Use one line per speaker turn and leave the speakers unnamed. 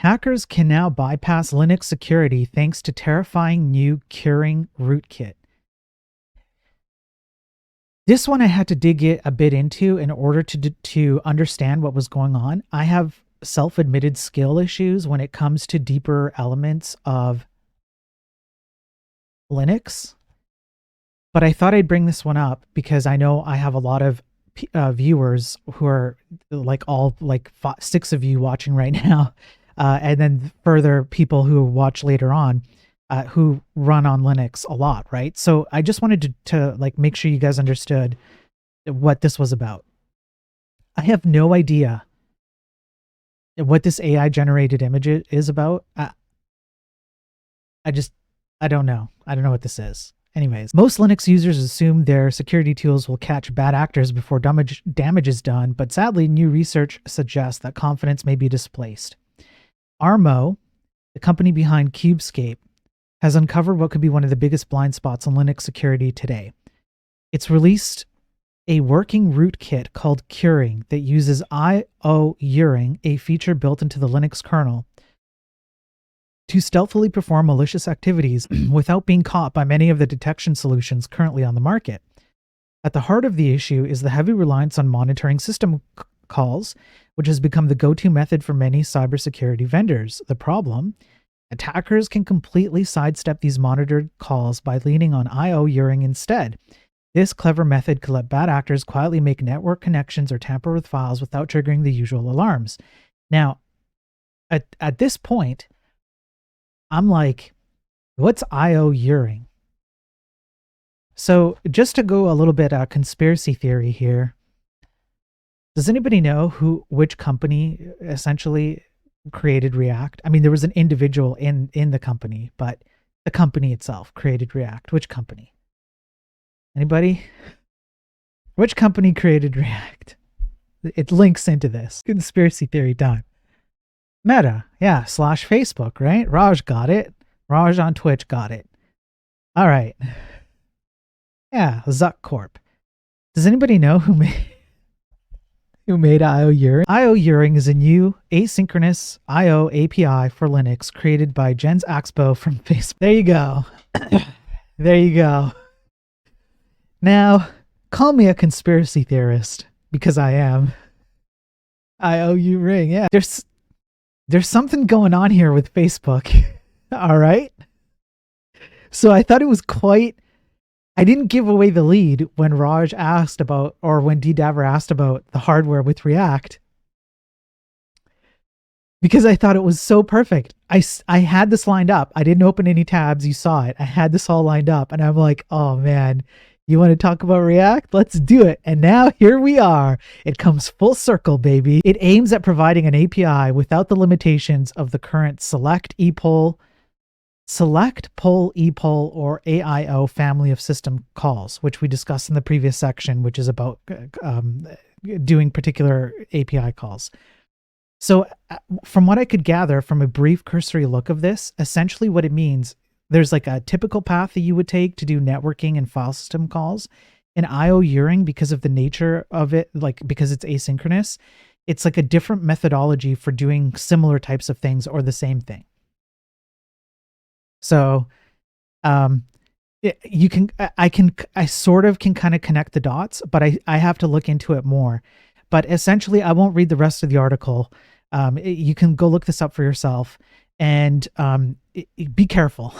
Hackers can now bypass Linux security thanks to terrifying new curing rootkit. This one I had to dig it a bit into in order to understand what was going on. I have self-admitted skill issues when it comes to deeper elements of Linux, but I thought I'd bring this one up because I know I have a lot of viewers who are like six of you watching right now, and then further people who watch later on, who run on Linux a lot, right? So I just wanted to like make sure you guys understood what this was about. I have no idea what this AI generated image is about. I don't know. I don't know what this is. Anyways, most Linux users assume their security tools will catch bad actors before damage is done, but sadly, new research suggests that confidence may be displaced. Armo, the company behind Cubescape, has uncovered what could be one of the biggest blind spots in Linux security today. It's released a working rootkit called Curing that uses iouring, a feature built into the Linux kernel, to stealthily perform malicious activities without being caught by many of the detection solutions currently on the market. At the heart of the issue is the heavy reliance on monitoring system calls, which has become the go-to method for many cybersecurity vendors. The problem: attackers can completely sidestep these monitored calls by leaning on iouring instead. This clever method could let bad actors quietly make network connections or tamper with files without triggering the usual alarms. Now, at this point, I'm like, what's iouring? So just to go a little bit conspiracy theory here, does anybody know which company essentially created React? I mean, there was an individual in the company, but the company itself created React. Which company? Anybody? Which company created React? It links into this. Conspiracy theory time. Meta, yeah, / Facebook, right? Raj got it. Raj on Twitch got it. All right. Yeah, Zuck Corp. Does anybody know who made iouring? iouring is a new asynchronous I/O API for Linux created by Jens Axbo from Facebook. There you go. There you go. Now, call me a conspiracy theorist, because I am. iouring, yeah. There's something going on here with Facebook. All right. So I thought it was I didn't give away the lead when Raj asked about, or when DDaver asked about the hardware with React, because I thought it was so perfect. I had this lined up. I didn't open any tabs. You saw it. I had this all lined up, and I'm like, oh man, you want to talk about React? Let's do it. And now here we are. It comes full circle, baby. It aims at providing an API without the limitations of the current select, poll, epoll, or AIO family of system calls, which we discussed in the previous section, which is about doing particular API calls. So from what I could gather from a brief cursory look of this, essentially what it means, there's like a typical path that you would take to do networking and file system calls. And iouring, because of the nature of it, like because it's asynchronous, it's like a different methodology for doing similar types of things or the same thing. So I sort of can kind of connect the dots, but I have to look into it more. But essentially, I won't read the rest of the article. You can go look this up for yourself, and be careful.